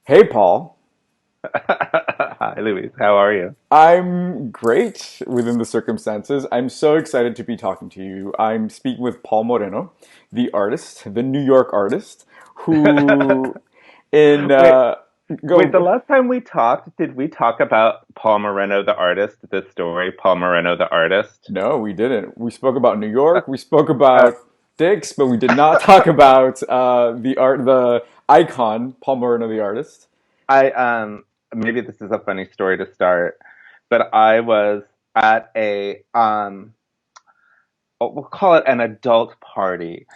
Hey, Paul. Hi, Louise. How are you? I'm great within the circumstances. I'm so excited to be talking to you. I'm speaking with Paul Moreno, the artist, the New York artist, who in Wait, wait. The go. last time we talked, did we talk about Paul Moreno, the artist? This story, Paul Moreno, the artist. No, we didn't. We spoke about New Uh, York. We spoke uh, about dicks, but we did not talk about the icon, Paul Moreno, the artist. maybe this is a funny story to start, but I was at we'll call it an adult party,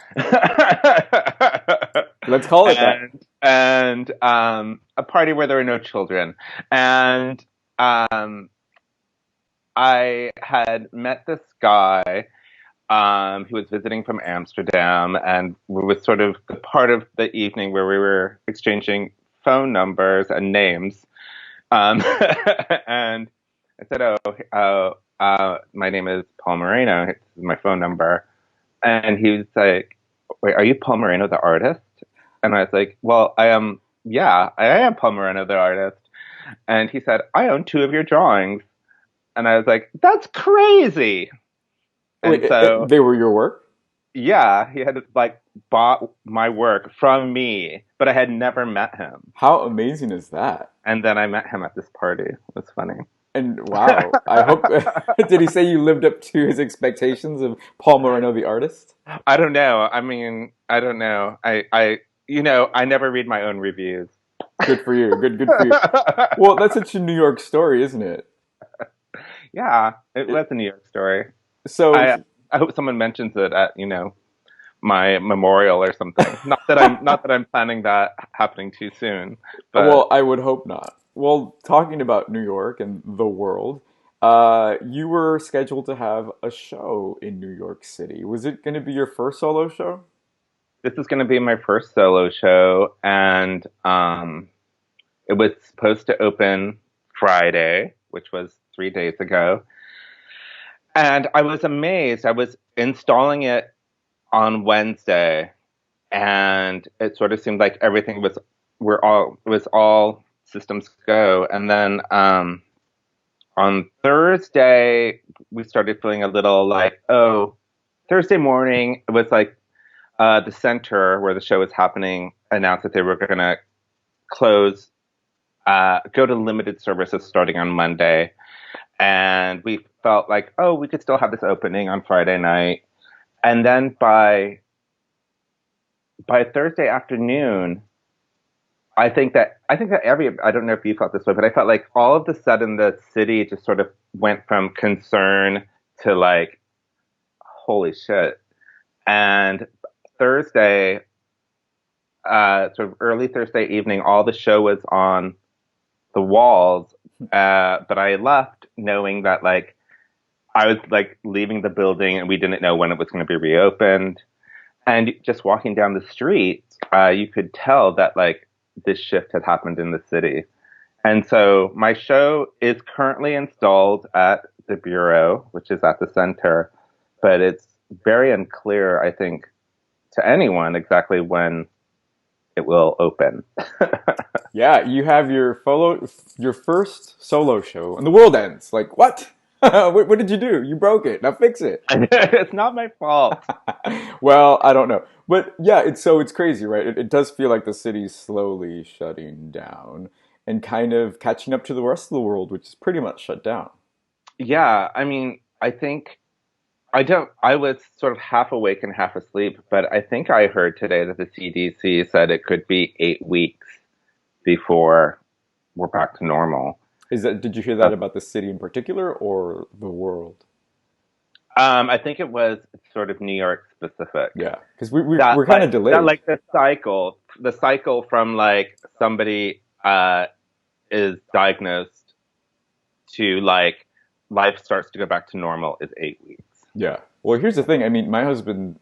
Let's call it that. and a party where there were no children, and um I had met this guy who was visiting from Amsterdam, and we was sort of the part of the evening where we were exchanging phone numbers and names. And I said, my name is Paul Moreno. This is my phone number." And he was like, "Wait, are you Paul Moreno, the artist?" And I was like, "Well, I am. Yeah, I am Paul Moreno, the artist." And he said, "I own two of your drawings." And I was like, "That's crazy." And Wait, so, they were your work? yeah, he had like bought my work from me, but I had never met him. How amazing is that? And then I met him at this party. It was funny. And wow, I hope, did he say you lived up to his expectations of Paul Moreno, the artist? I don't know. I mean, I don't know. I never read my own reviews. Good for you. Good for you. Well, that's such a New York story, isn't it? Yeah, it It was a New York story. so, I hope someone mentions it at, my memorial or something. Not that I'm planning that happening too soon, well, but I would hope not. Well, talking about New York and the world, you were scheduled to have a show in New York City. Was it going to be your first solo show? this is going to be my first solo show, and it was supposed to open Friday, which was 3 days ago. And I was amazed. I was installing it on Wednesday, and it sort of seemed like everything was all systems go. And then on Thursday, we started feeling a little like, oh, Thursday morning, it was like the center where the show was happening announced that they were going to close, go to limited services starting on Monday. And we felt like, oh, we could still have this opening on Friday night. And then by Thursday afternoon, I think that I don't know if you felt this way, but I felt like all of a sudden the city just sort of went from concern to like, holy shit. And Thursday, sort of early Thursday evening, all the show was on the walls. But I left knowing that like I was like leaving the building and we didn't know when it was going to be reopened. And just walking down the street, you could tell that like this shift had happened in the city. And so my show is currently installed at the Bureau, which is at the center, but it's very unclear, I think, to anyone exactly when it will open. Yeah, you have your first solo show, and the world ends. Like, what? What did you do? You broke it. Now fix it. It's not my fault. Well, I don't know. But yeah, it's crazy, right? It does feel like the city's slowly shutting down and kind of catching up to the rest of the world, which is pretty much shut down. Yeah, I mean, I was sort of half awake and half asleep, but I think I heard today that the CDC said it could be 8 weeks before we're back to normal. Did you hear that Uh, about the city in particular or the world? I think it was sort of New York specific. Yeah, because That we're kind of that delayed. like the cycle from like somebody is diagnosed to like life starts to go back to normal is 8 weeks. Yeah. Well, here's the thing. I mean, my husband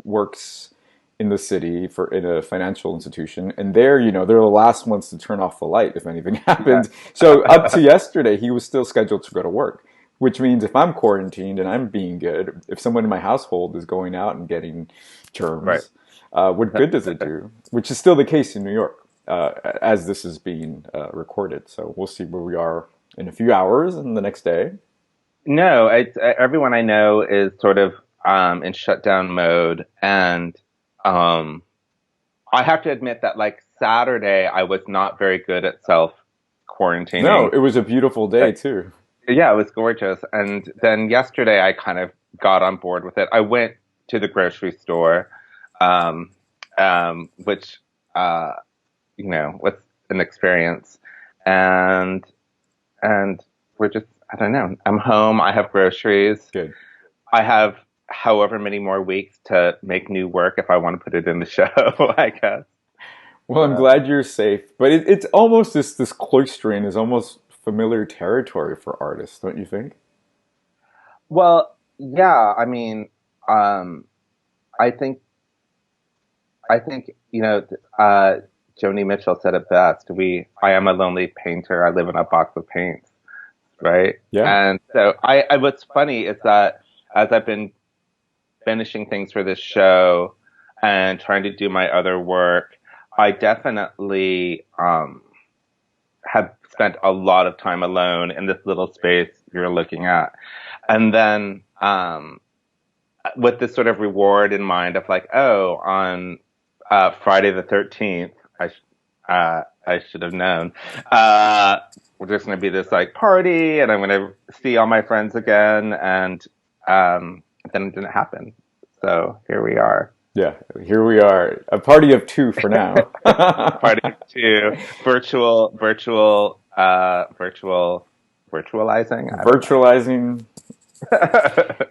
works in the city for in a financial institution, and they're the last ones to turn off the light if anything Yeah. happens. So up to yesterday, he was still scheduled to go to work, which means if I'm quarantined and I'm being good, if someone in my household is going out and getting Right. germs, what good does it do? Which is still the case in New York. as this is being recorded. So we'll see where we are in a few hours and the next day. No, everyone I know is sort of in shutdown mode, and um, I have to admit that like Saturday, I was not very good at self No, quarantining. it was a beautiful day too. Yeah, it was gorgeous. And then yesterday, I kind of got on board with it. I went to the grocery store, um, which uh, was an experience, and and we're just I don't know. I'm home. I have groceries. Good. I have however many more weeks to make new work if I want to put it in the show, I guess. Well, I'm So, glad you're safe, but it's almost this cloistering is almost familiar territory for artists, don't you think? well, yeah, I mean, um, I think, Joni Mitchell said it best. I am a lonely painter. I live in a box of paints, right? Yeah. And so what's funny is that as I've been finishing things for this show and trying to do my other work, I definitely, have spent a lot of time alone in this little space you're looking at. And then, with this sort of reward in mind of like, oh, on Friday the 13th, I should have known. There's going to be this like party, and I'm going to see all my friends again, and then it didn't happen. So here we are. Yeah, here we are. A party of two for now. Party to virtualizing. I don't Virtualizing. know.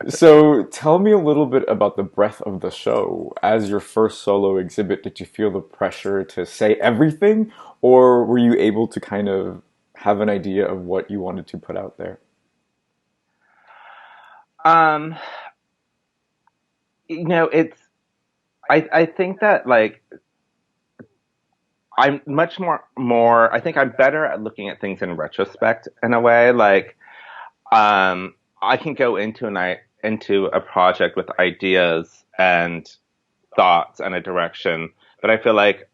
So tell me a little bit about the breadth of the show. As your first solo exhibit, did you feel the pressure to say everything, or were you able to kind of have an idea of what you wanted to put out there? um, it's. I think that like I'm much more. I think I'm better at looking at things in retrospect in a way. Like, I can go into a project with ideas and thoughts and a direction, but I feel like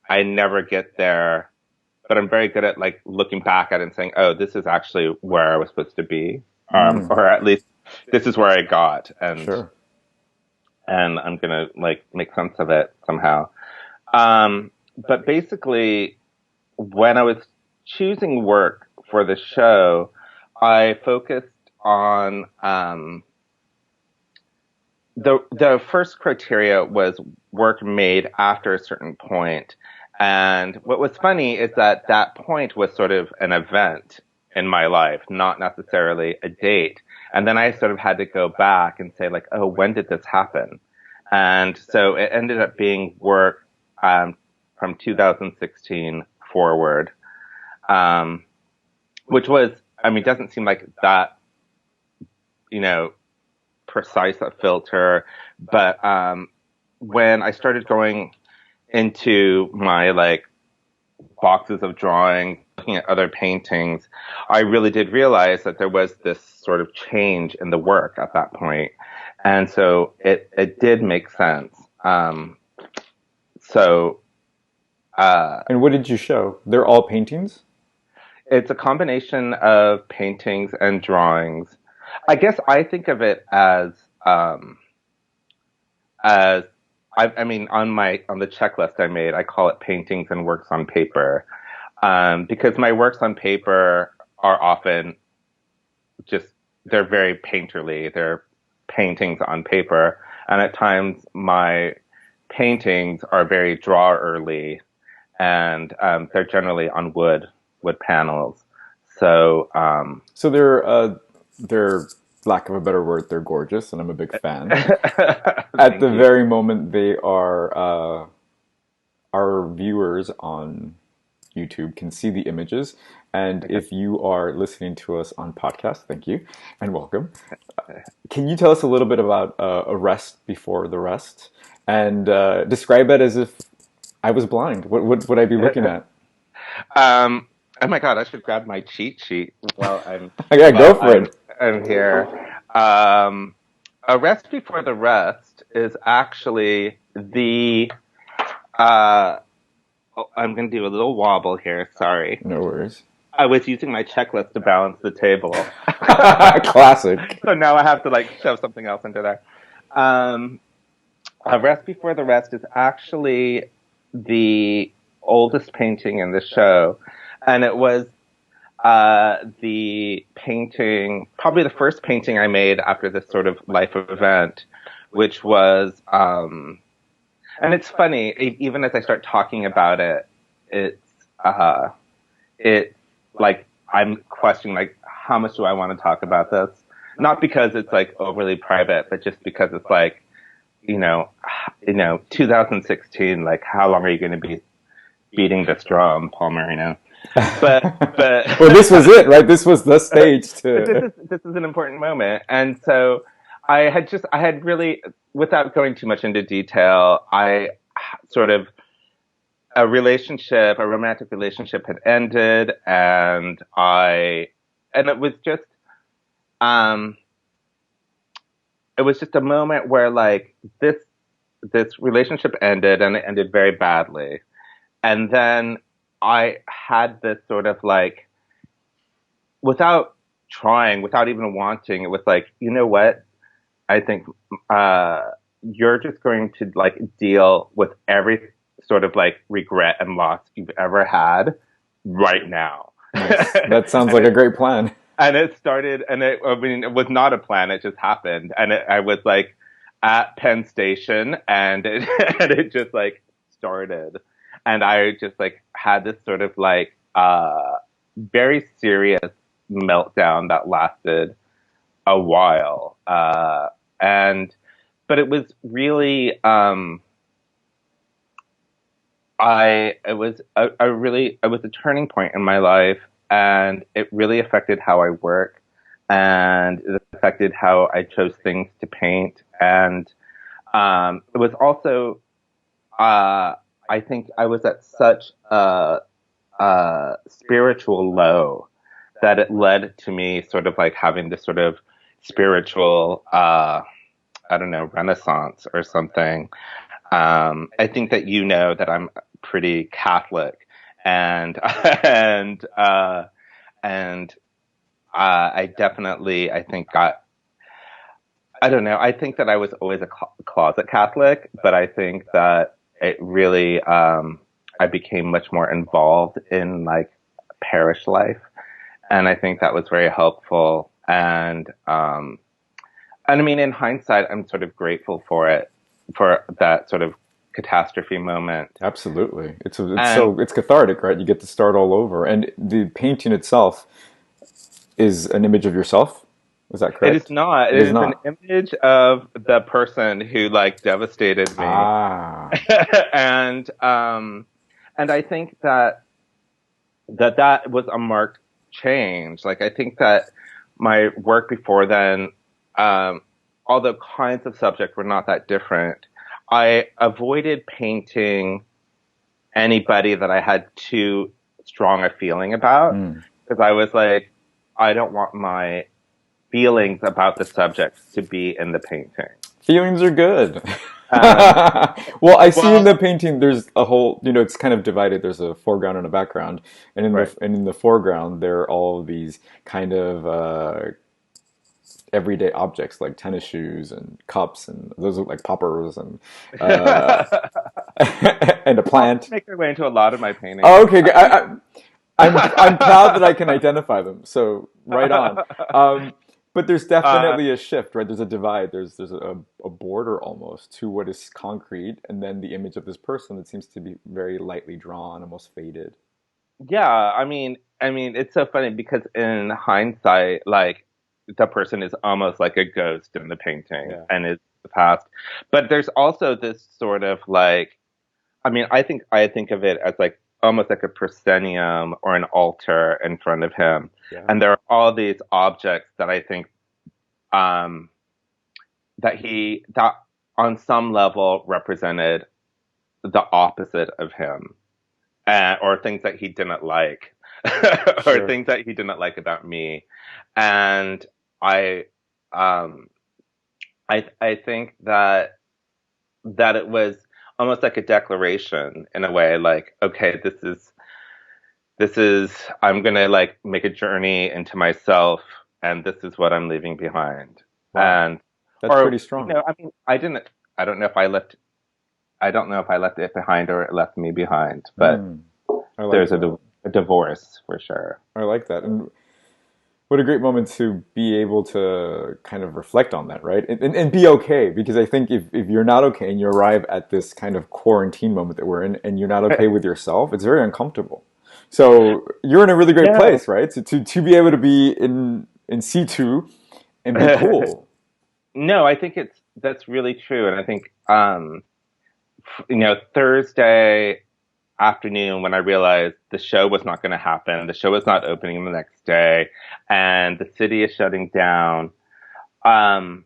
I never get there. But I'm very good at like looking back at it and saying, "Oh, this is actually where I was supposed to be," Mm, or at least this is where I got, sure. and I'm gonna like make sense of it somehow. But basically, when I was choosing work for the show, I focused on, the first criteria was work made after a certain point. And what was funny is that that point was sort of an event in my life, not necessarily a date. And then I sort of had to go back and say like, oh, when did this happen? And so it ended up being work, from 2016 forward, um, which was, I mean, doesn't seem like that, you know, precise a filter, but when I started going into my like boxes of drawing, looking at other paintings, I really did realize that there was this sort of change in the work at that point, and so it did make sense. So uh, And what did you show? They're all paintings? it's a combination of paintings and drawings. I guess I think of it um, as I mean, on the checklist I made, I call it paintings and works on paper, because my works on paper are often just they're very painterly. They're paintings on paper, and at times my paintings are very drawerly, and they're generally on wood panels. So So they're lack of a better word, they're gorgeous, and I'm a big fan. At thank the you. very moment, they are our viewers on YouTube can see the images. And Okay. if you are listening to us on podcast, thank you and welcome. Can you tell us a little bit about a rest before the rest and describe it as if I was blind? What would I be looking at? Um, oh my God, I should grab my cheat sheet while I'm Yeah, go while for I'm it. I'm here. Um, a rest before the rest is actually the uh, Oh, I'm going to do a little wobble here. Sorry. No worries. I was using my checklist to balance the table. Classic. So now I have to like shove something else into there. Um, A Rest Before the Rest is actually the oldest painting in the show. And it was the painting, probably the first painting I made after this sort of life event, which was, and it's funny, even as I start talking about it, uh, it's like I'm questioning, like, how much do I want to talk about this? Not because it's like overly private, but just because it's like, you know, 2016, like, how long are you going to be beating this drum, Paul Moreno? But Well, this was it, right? This was the stage but to. this is an important moment, and so I had really, without going too much into detail, I sort of a romantic relationship had ended, and um it was just a moment where like this relationship ended, and it ended very badly, and then I had this sort of like, without trying, without even wanting, it was like, you know what? I think uh, you're just going to like deal with every sort of like regret and loss you've ever had right now. Nice. That sounds like a great plan. And it started, and I mean, it was not a plan. It just happened. And I was like at Penn Station, and it, and it just like started. And I just like had this sort of like, very serious meltdown that lasted a while. And, but it was really, it was a turning point in my life, and it really affected how I work, and it affected how I chose things to paint. And, it was also, I think I was at such a spiritual low that it led to me sort of like having this sort of spiritual, I don't know, renaissance or something. I think that you know that I'm pretty Catholic, and and and I definitely, I think, I don't know. I think that I was always a closet Catholic, but I think that it really, I became much more involved in like parish life, and I think that was very helpful. And I mean, in hindsight, I'm sort of grateful for it, for that sort of catastrophe moment. Absolutely. And It's cathartic, right? You get to start all over. And the painting itself is an image of yourself. Is that it is correct? not. It It is is an not. image of the person who like devastated me, Ah. and and I think that was a marked change. Like I think that my work before then, um, although kinds of subject were not that different, I avoided painting anybody that I had too strong a feeling about, Hmm. because I was like, I don't want my feelings about the subject to be in the painting. Feelings are good. Um, Well, I see in well, the painting there's a whole, it's kind of divided. There's a foreground and a background, and right. in the foreground there are all of these kind of everyday objects like tennis shoes and cups, and those look like poppers, and uh, and a Poppers plant. make their way into a lot of my Oh, paintings. okay, I'm proud that I can identify them. So right on. But there's uh, definitely a shift, right? There's a divide. There's a border almost to what is concrete, and then the image of this person that seems to be very lightly drawn, almost faded. yeah, I mean, it's so funny because in hindsight, like the person is almost like a ghost in the painting Yeah. and is the past. But there's also this sort of like, I mean, I think of it as like almost like a proscenium or an altar in front of him, Yeah. and there are all these objects that I think, um, that on some level represented the opposite of him, or things that he didn't like, or Sure. things that he didn't like about me, and I, um, I think that it was almost like a declaration in a way, like, okay, this is I'm gonna like make a journey into myself, and this is what I'm leaving behind. Wow, And that's or pretty strong. I mean, I don't know if I don't know if I left it behind or it left me behind, but Mm, I like there's that. a divorce for sure. I like that. And what a great moment to be able to kind of reflect on that, right? And be okay. Because I think if you're not okay and you arrive at this kind of quarantine moment that we're in and you're not okay with yourself, it's very uncomfortable. So you're in a really great No. place, right? To be able to be in C2 and be cool. No, I think it's that's really true, and I think Thursday afternoon when I realized the show was not going to happen, the show was not opening the next day, and the city is shutting down. Um,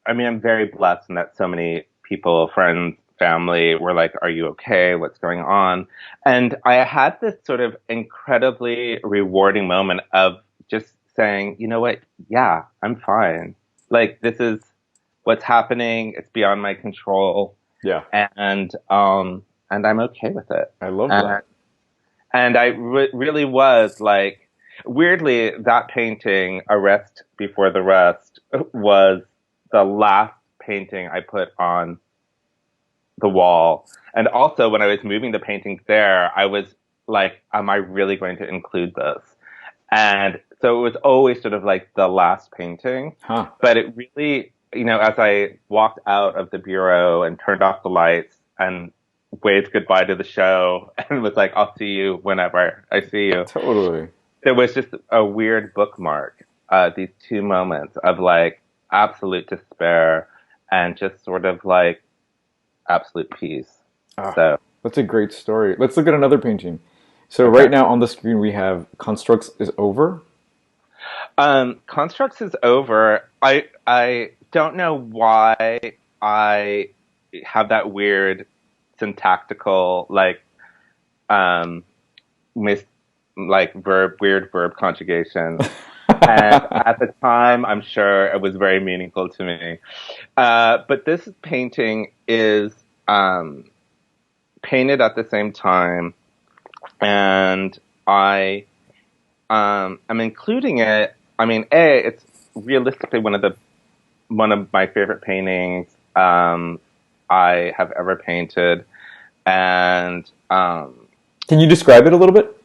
I mean, I'm very blessed in that so many people, friends, family were like, "Are you okay? What's going on?" And I had this sort of incredibly rewarding moment of just saying, "You know what? Yeah, I'm fine. Like this is what's happening. It's beyond my control, Yeah, and I'm okay with it." I love And that. really was like, weirdly, that painting, Arrest Before the Rest, was the last painting I put on the wall. And also, when I was moving the paintings there, I was like, am I really going to include this? And so it was always sort of like the last painting. Huh. But it really, as I walked out of the bureau and turned off the lights and waved goodbye to the show and was like, I'll see you whenever I see you, Totally. there was just a weird bookmark, these two moments of like absolute despair and just sort of like absolute peace. Ah, So, that's a great story. Let's look at another painting. So right okay. now on the screen we have Constructs is Over. Constructs is over. I don't know why I have that weird syntactical um mis like weird verb conjugations. And at the time, I'm sure it was very meaningful to me. But this painting is um, painted at the same time, and I am including it. I mean, it's realistically one of my favorite paintings I have ever painted, and Can you describe it a little bit?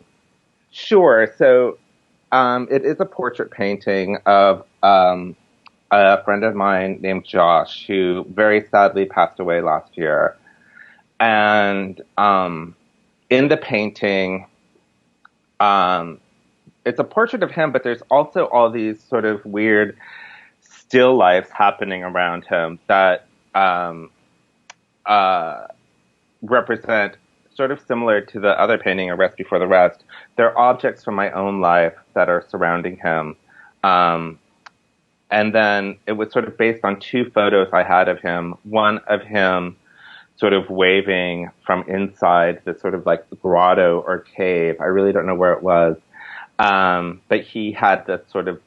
sure. So it is a portrait painting of a friend of mine named Josh, who very sadly passed away last year. And in the painting, um, it's a portrait of him, but there's also all these sort of weird still lifes happening around him that uh, represent sort of similar to the other painting, A Rest Before the Rest. They're objects from my own life that are surrounding him. Um, and then it was sort of based on two photos I had of him. One of him sort of waving from inside this sort of like grotto or cave. I really don't know where it was. But he had this sort of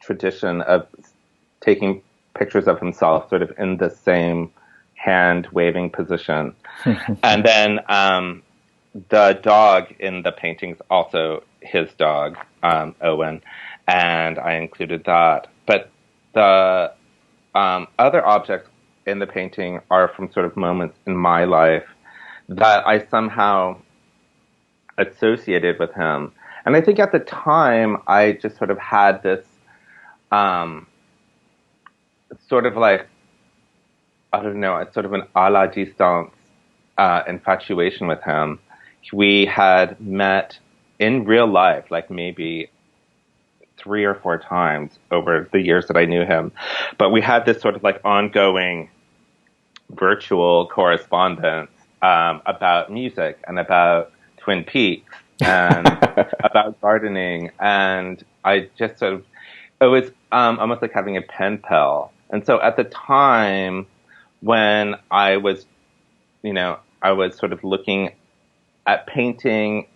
tradition of taking pictures of himself sort of in the same hand waving position. And then the dog in the painting's also his dog, Owen, and I included that. But the other objects in the painting are from sort of moments in my life that I somehow associated with him. And I think at the time, I just sort of had this um, sort of like, I don't know, it's sort of an a la distance infatuation with him. We had met in real life, like maybe three or four times over the years that I knew him. But we had this sort of like ongoing virtual correspondence about music and about Twin Peaks and about gardening. And I just sort of, it was almost like having a pen pal. And so at the time when I was sort of looking at painting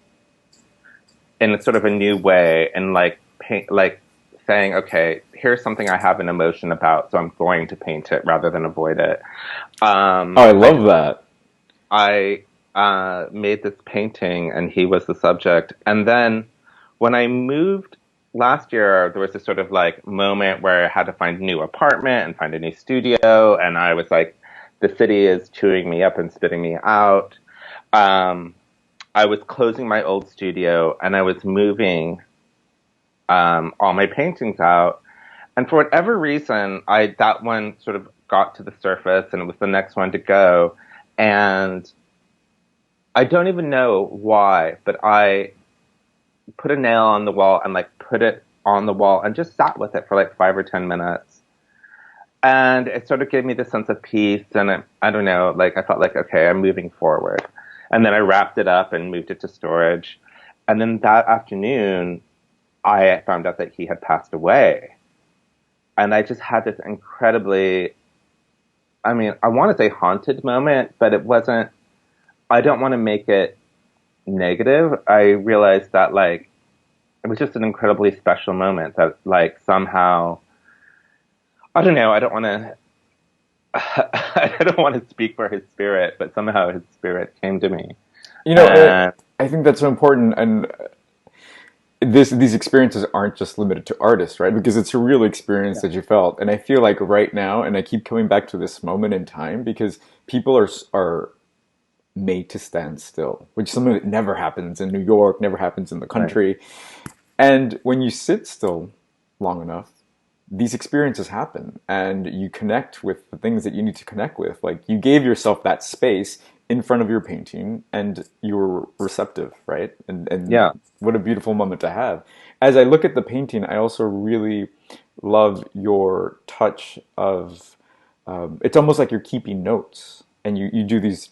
in a sort of a new way and like paint, like saying, okay, here's something I have an emotion about, so I'm going to paint it rather than avoid it. Oh, I I love that. I made this painting, and he was the subject. And then when I moved last year, there was this sort of like moment where I had to find a new apartment and find a new studio, and I was like, the city is chewing me up and spitting me out. Um, I was closing my old studio, and I was moving all my paintings out. And for whatever reason, I that one sort of got to the surface, and it was the next one to go. And I don't even know why, but I put a nail on the wall and like put it on the wall and just sat with it for like 5 or 10 minutes. And it sort of gave me this sense of peace. And I don't know, like I felt like, okay, I'm moving forward. And then I wrapped it up and moved it to storage. And then that afternoon, I found out that he had passed away. And I just had this incredibly, I mean, I want to say haunted moment, but it wasn't, I don't want to make it negative. I realized that like it was just an incredibly special moment that like somehow I don't know, I don't want to I don't want to speak for his spirit, but somehow his spirit came to me. You know, And I think that's so important, and these experiences aren't just limited to artists, right? Because it's a real experience that you felt, and I feel like right now, and I keep coming back to this moment in time because people are made to stand still, which is something that never happens in New York, never happens in the right. country. And when you sit still long enough, these experiences happen and you connect with the things that you need to connect with. Like you gave yourself that space in front of your painting and you were receptive, right? And Yeah. what a beautiful moment to have. As I look at the painting, I also really love your touch of it's almost like you're keeping notes and you do these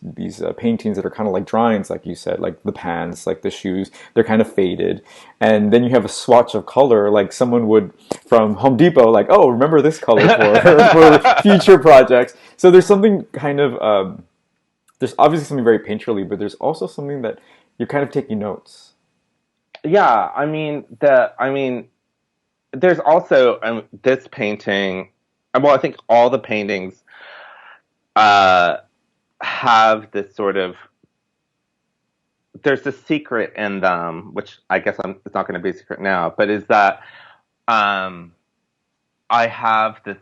paintings that are kind of like drawings, like you said, like the pants, like the shoes, they're kind of faded, and then you have a swatch of color, like someone would from Home Depot, like, oh, remember this color for for future projects. So there's something kind of there's obviously something very painterly, but there's also something that you're kind of taking notes. Yeah, I mean there's also this painting, well I think all the paintings uh have this sort of there's a secret in them, which I guess it's not going to be a secret now, but is that um, I have this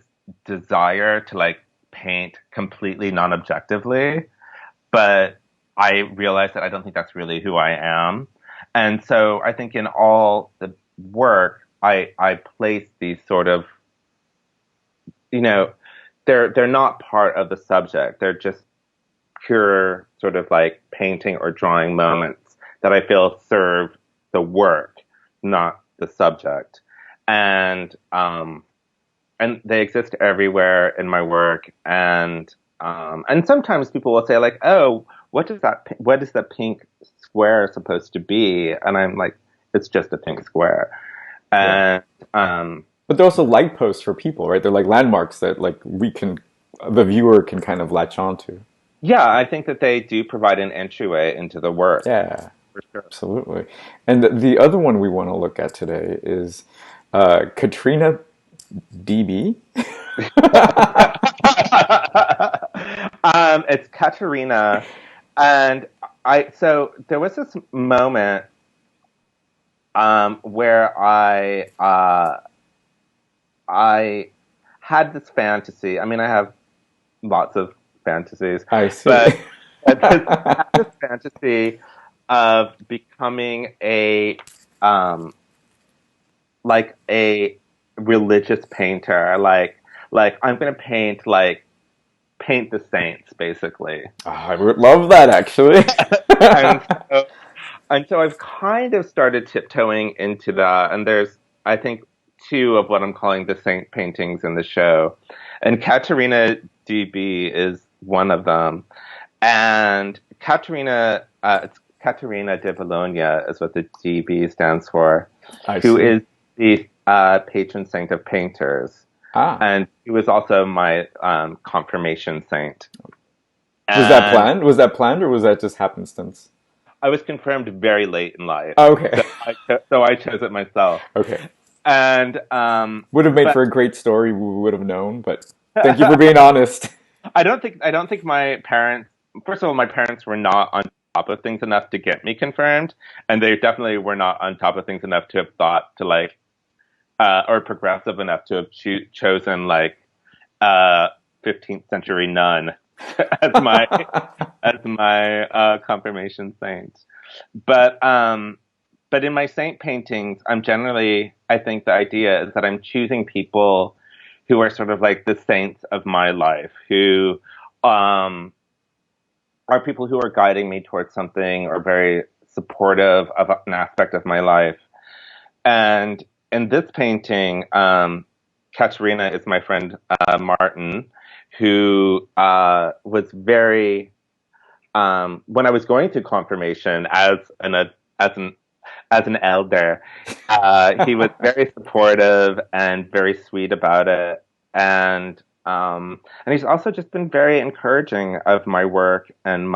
desire to like paint completely non-objectively, but I realize that I don't think that's really who I am. And so I think in all the work, I place these sort of, you know, they're not part of the subject. They're just pure sort of like painting or drawing moments that I feel serve the work, not the subject. And and they exist everywhere in my work. And sometimes people will say like, "Oh, what is that pink square supposed to be?" And I'm like, "It's just a pink square." Yeah. And um, But they're also light posts for people, right? They're like landmarks that like we can, the viewer can kind of latch onto. yeah, I think that they do provide an entryway into the work Yeah, for sure. absolutely. And the other one we want to look at today is Katrina DB. It's Katarina, and so there was this moment where I had this fantasy. I mean, I have lots of fantasies, I see. but I had this fantasy of becoming a like a religious painter, like I'm gonna paint the saints basically. Oh, I would love that actually. and so, and so I've kind of started tiptoeing into that, and there's I think two of what I'm calling the saint paintings in the show, and Katerina DB is one of them, and Katerina it's Katerina de Bologna is what the DB stands for, I who see. is the patron saint of painters, Ah, and he was also my confirmation saint. was that And planned? Was that planned or was that just happenstance? I was confirmed very late in life, Okay. so I chose it myself. Okay. And Would have made but for a great story. We would have known, but thank you for being honest. I don't think my parents first of all, my parents were not on top of things enough to get me confirmed, and they definitely were not on top of things enough to have thought to like, or progressive enough to have chosen like 15th century nun as my confirmation saint. But but in my saint paintings, I think the idea is that I'm choosing people who are sort of like the saints of my life, who um, are people who are guiding me towards something or very supportive of an aspect of my life. And in this painting, Katarina is my friend Martin, who was very when I was going through confirmation as an as an elder, he was very supportive and very sweet about it, and he's also just been very encouraging of my work and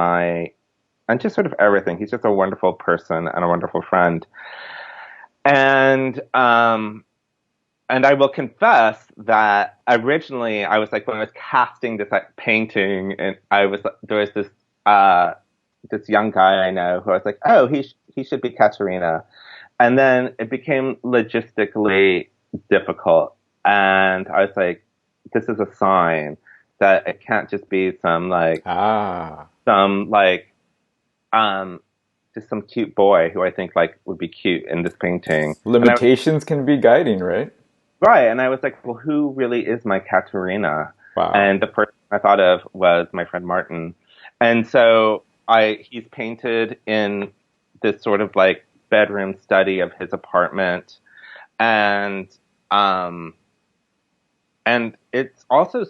just sort of everything. He's just a wonderful person and a wonderful friend, and and I will confess that originally I was like when I was casting this like, painting, and there was this young guy I know who I was like, oh, he should be Katerina, and then it became logistically difficult, and I was like, this is a sign that it can't just be some like just some cute boy who I think like would be cute in this painting. Limitations can be guiding, right? Right. And I was like, well, who really is my Katerina? Wow. And the person I thought of was my friend Martin. And so he's painted in this sort of like bedroom study of his apartment. And, um, and it's also it's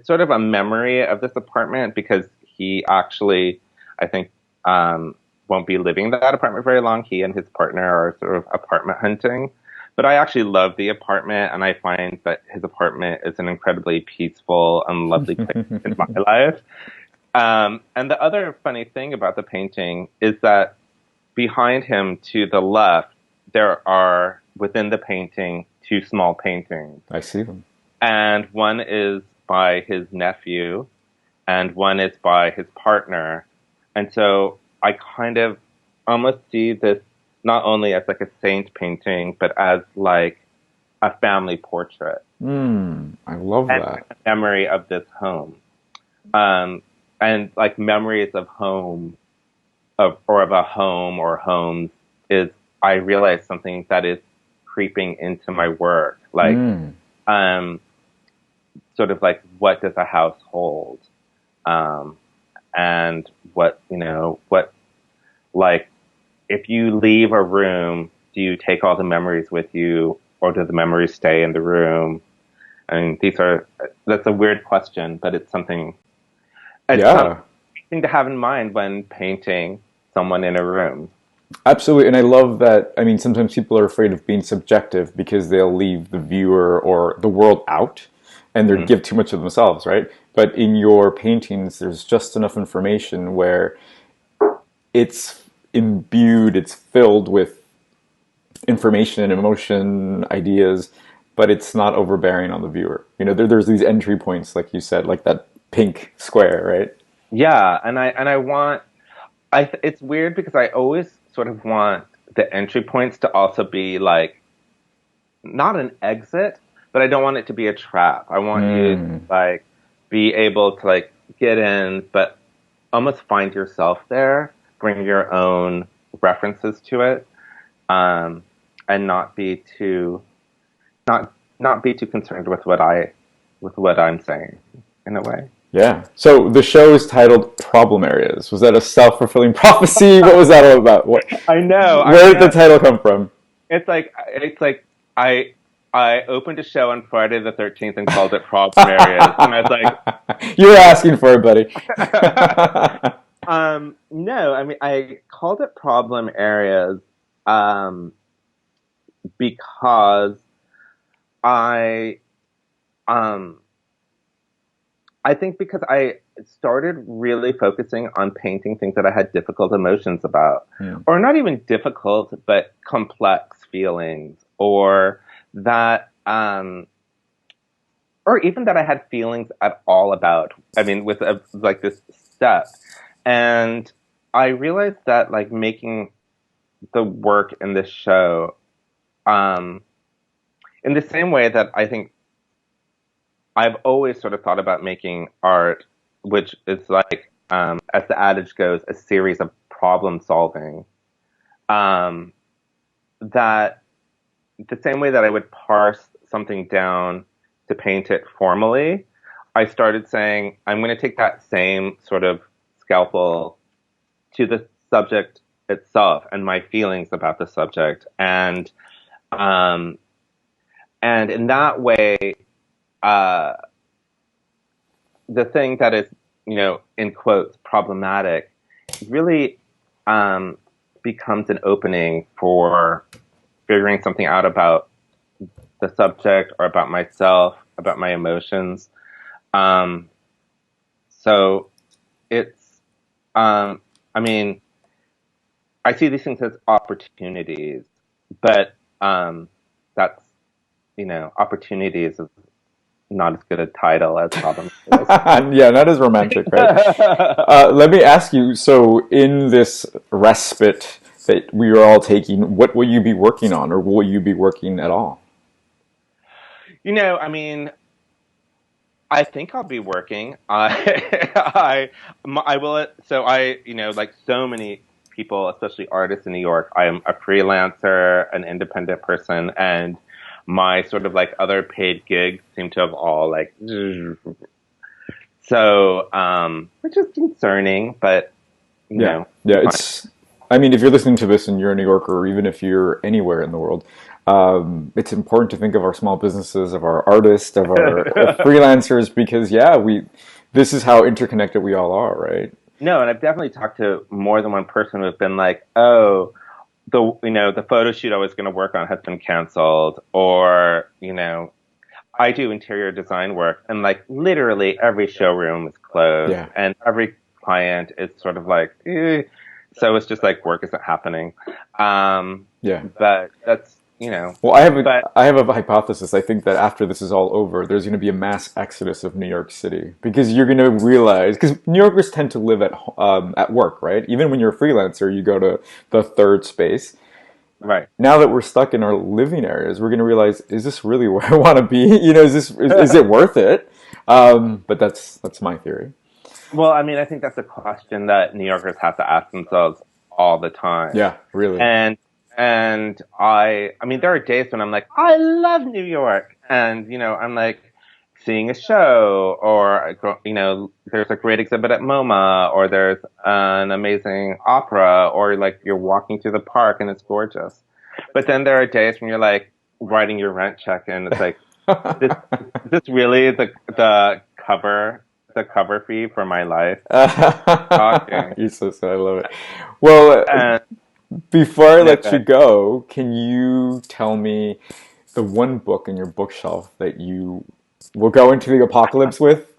sort of a memory of this apartment because he actually, I think, won't be living in that apartment very long. He and his partner are sort of apartment hunting. But I actually love the apartment, and I find that his apartment is an incredibly peaceful and lovely place in my life. And the other funny thing about the painting is that behind him to the left, there are, within the painting, two small paintings. I see them. And one is by his nephew, and one is by his partner. And so I kind of almost see this not only as like a saint painting, but as like a family portrait. I love And that. a memory of this home. And like memories of home, of a home or homes, is I realize something that is creeping into my work. Like, sort of like, what does a house hold? And like, if you leave a room, do you take all the memories with you, or do the memories stay in the room? I mean, that's a weird question, but it's something Yeah. to have in mind when painting someone in a room. Absolutely, and I love that. I mean, sometimes people are afraid of being subjective because they'll leave the viewer or the world out and they Mm. give too much of themselves, right? But in your paintings, there's just enough information where it's imbued, it's filled with information and emotion, ideas, but it's not overbearing on the viewer. There's these entry points, like you said, like that pink square, right? Yeah, and I want it's weird because I always sort of want the entry points to also be like not an exit, but I don't want it to be a trap. I want you to like be able to like get in, but almost find yourself there, bring your own references to it, and not be too concerned with what I'm saying in a way. Yeah. So the show is titled Problem Areas. Was that a self-fulfilling prophecy? What was that all about? I know. Where did the title come from? It's like I opened a show on Friday the 13th and called it Problem Areas, and I was like, You were asking for it, buddy. no, I mean I called it Problem Areas, because I um I think because I started really focusing on painting things that I had difficult emotions about, or not even difficult, but complex feelings, or that or even that I had feelings at all about. I mean, with like this step, and I realized that like making the work in this show, um, in the same way that I think I've always sort of thought about making art, which is like, as the adage goes, a series of problem solving. Um, that the same way that I would parse something down to paint it formally, I started saying, I'm going to take that same sort of scalpel to the subject itself and my feelings about the subject. Um, and in that way, uh, the thing that is, in quotes, problematic really um, becomes an opening for figuring something out about the subject or about myself, about my emotions. Um, so it's, I mean, I see these things as opportunities, but that's, opportunities is not as good a title as problems is. Yeah, not as romantic, right? Let me ask you, so in this respite that we are all taking, what will you be working on, or will you be working at all? I mean, I think I'll be working. I will. So like so many people, especially artists in New York, I am a freelancer, an independent person, and my sort of like other paid gigs seem to have all like, so, which is concerning, but Yeah, yeah. it's fine. I mean, if you're listening to this and you're a New Yorker, or even if you're anywhere in the world, it's important to think of our small businesses, of our artists, of our freelancers, because yeah, this is how interconnected we all are, right? No, and I've definitely talked to more than one person who've been like, oh, the photo shoot I was going to work on has been canceled, or I do interior design work, and like literally every showroom is closed, Yeah, and every client is sort of like, eh. So it's just like work isn't happening. yeah. But that's Well, but I have a hypothesis. I think that after this is all over, there's going to be a mass exodus of New York City because you're going to realize because New Yorkers tend to live at work, right? Even when you're a freelancer, you go to the third space. right. Now that we're stuck in our living areas, we're going to realize: is this really where I want to be? Is it worth it? But that's my theory. Well, I mean, I think that's a question that New Yorkers have to ask themselves all the time. Yeah, really. And I mean, there are days when I'm like, I love New York, and I'm like seeing a show, or there's a great exhibit at MoMA, or there's an amazing opera, or like you're walking through the park and it's gorgeous. But then there are days when you're like writing your rent check, and it's like, this is this really the cover fee for my life? Talking. You're so sad. I love it. Well, And before I no, let go you ahead. go, can you tell me the one book in your bookshelf that you will go into the apocalypse with?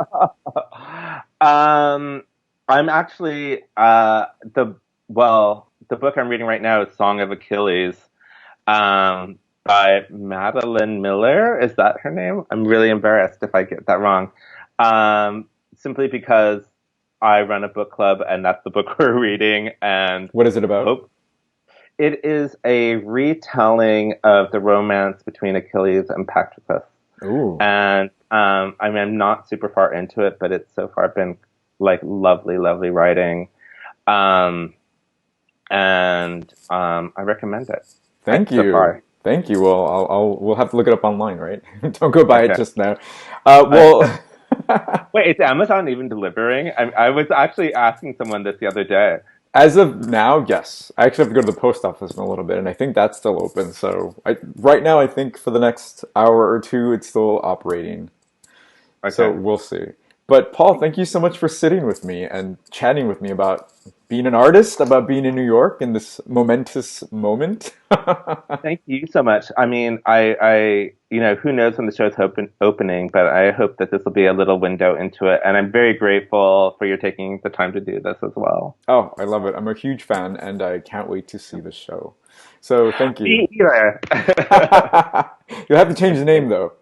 Um, I'm actually the book I'm reading right now is Song of Achilles, by Madeline Miller. Is that her name? I'm really embarrassed if I get that wrong. Simply because I run a book club and that's the book we're reading, and What is it about? hope it is a retelling of the romance between Achilles and Patroclus. Ooh, And I mean, I'm not super far into it, but it's so far been like lovely, lovely writing. Um, and I recommend it. thank So you. far. Thank you. Well, we'll have to look it up online, right? Don't go buy it Okay. just now. Uh, Well, Wait, is Amazon even delivering? I was actually asking someone this the other day. as of now, yes. I actually have to go to the post office in a little bit, and I think that's still open. So right now, I think for the next hour or two, it's still operating. So Okay. we'll see. But Paul, thank you so much for sitting with me and chatting with me about being an artist, about being in New York in this momentous moment. Thank you so much. I mean, who knows when the show's opening, but I hope that this will be a little window into it. And I'm very grateful for your taking the time to do this as well. Oh, I love it. I'm a huge fan and I can't wait to see the show. So thank you. Me either. You'll have to change the name Okay. though.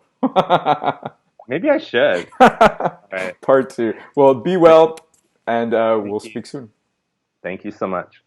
Maybe I should. All right. Part two. Well, be Okay. well, and Thank we'll you. speak soon. Thank you so much.